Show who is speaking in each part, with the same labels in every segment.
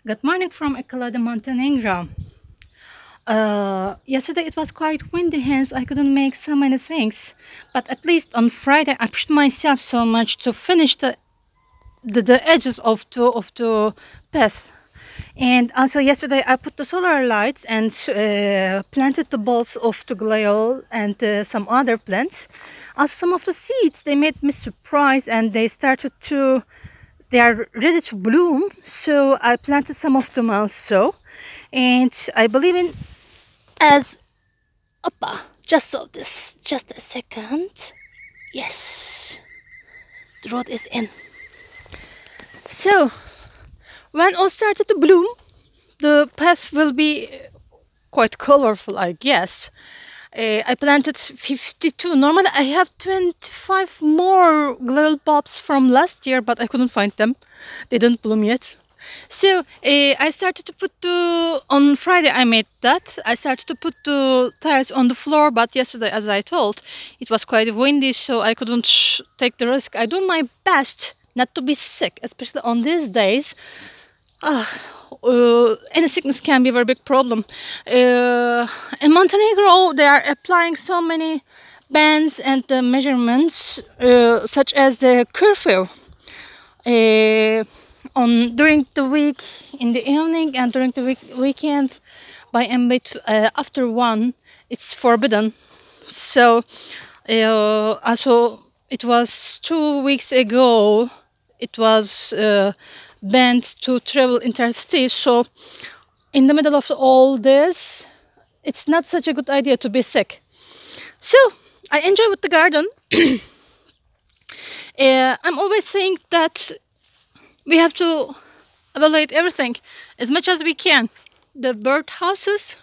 Speaker 1: Good morning from Ecolada, Montenegro. Yesterday it was quite windy, hence I couldn't make so many things. But at least on Friday I pushed myself so much to finish the edges of the path. And also yesterday I put the solar lights and planted the bulbs of the glacial and some other plants. Also some of the seeds, they made me surprised and they are ready to bloom, so I planted some of them also. And I believe in as oppa, just so this, just a second. Yes, the road is in. So when all started to bloom, the path will be quite colorful, I guess. I planted 52. Normally I have 25 more little bulbs from last year, but I couldn't find them. They didn't bloom yet. So I started to put on Friday I made that. I started to put the tiles on the floor, but yesterday, as I told, it was quite windy, so I couldn't take the risk. I do my best not to be sick, especially on these days. Any sickness can be a very big problem. In Montenegro, they are applying so many bans and measurements, such as the curfew. During the week, in the evening, and during the weekend, by and after 1, it's forbidden. So, also, it was 2 weeks ago. It was banned to travel interstate. So, in the middle of all this, it's not such a good idea to be sick. So, I enjoy with the garden. I'm always saying that we have to evaluate everything as much as we can. The bird houses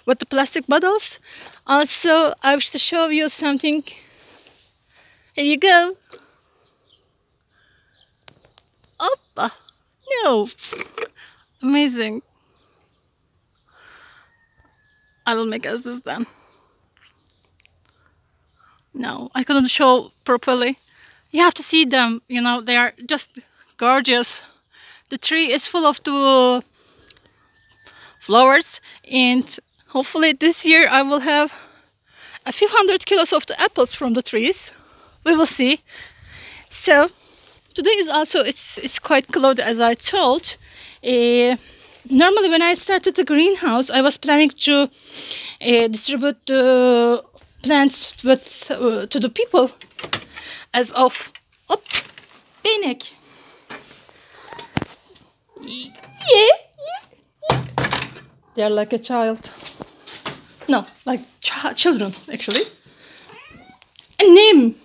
Speaker 1: with the plastic bottles. Also, I wish to show you something. Here you go. Oppa! No! Amazing. I will make us this then. No, I couldn't show properly. You have to see them, you know, they are just gorgeous. The tree is full of the flowers, and hopefully this year I will have a few hundred kilos of the apples from the trees. We will see. So today is also, it's quite cloudy, as I told. Normally when I started the greenhouse, I was planning to distribute the plants to the people as of panic. Yeah. They're like a child. No, like children, actually. A name.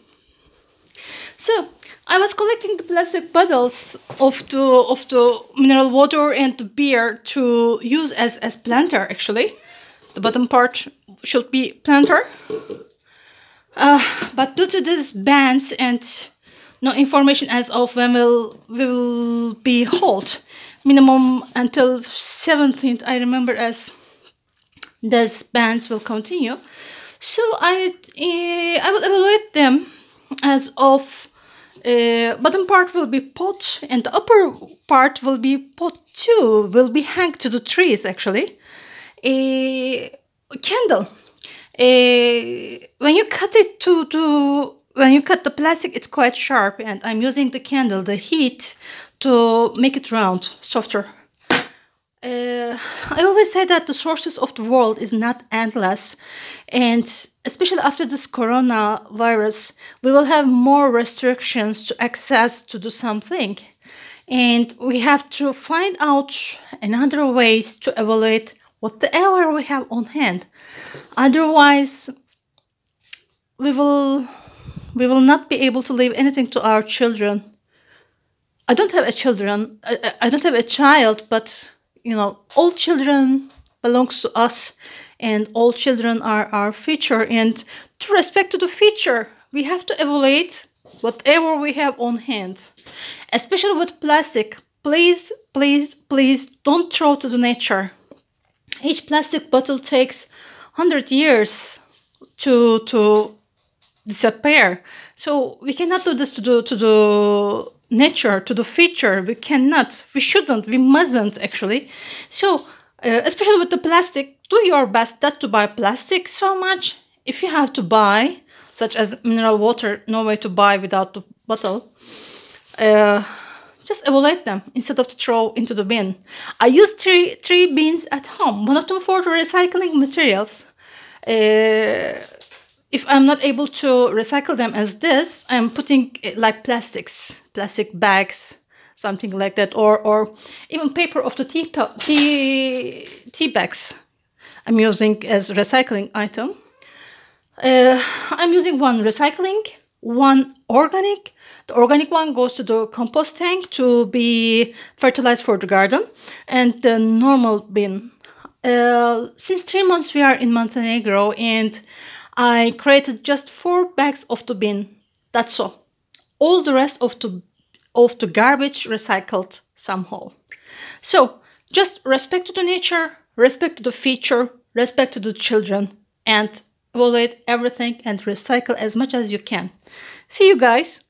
Speaker 1: So I was collecting the plastic bottles of the mineral water and the beer to use as planter. Actually, the bottom part should be planter. But due to these bans and no information as of when we will be halt, minimum until 17th, I remember, as these bans will continue. So I will evaluate them as of bottom part will be pot and the upper part will be pot 2, will be hanged to the trees. Actually, a candle. When you cut it when you cut the plastic, it's quite sharp, and I'm using the candle, the heat, to make it round, softer. I always say that the sources of the world is not endless, and especially after this coronavirus, we will have more restrictions to access to do something, and we have to find out another ways to evaluate whatever we have on hand. Otherwise, we will not be able to leave anything to our children. I don't have a children. I don't have a child, but you know, all children belongs to us, and all children are our future. And to respect to the future, we have to evaluate whatever we have on hand, especially with plastic. Please, please, please don't throw to the nature. Each plastic bottle takes 100 years to disappear. So we cannot do this to the nature, to the future. We cannot, we shouldn't, we mustn't actually. So, especially with the plastic, do your best not to buy plastic so much. If you have to buy, such as mineral water, no way to buy without the bottle. Just evaluate them instead of to throw into the bin. I use three bins at home. One of them for the recycling materials. If I'm not able to recycle them as this, I'm putting like plastics, plastic bags, something like that, or even paper of the tea bags I'm using as recycling item. I'm using one recycling, one organic. The organic one goes to the compost tank to be fertilized for the garden, and the normal bin. Since 3 months we are in Montenegro, and I created just 4 bags of the bin. That's all. All the rest of the garbage recycled somehow. So just respect to the nature, respect to the future, respect to the children, and evaluate everything and recycle as much as you can. See you guys.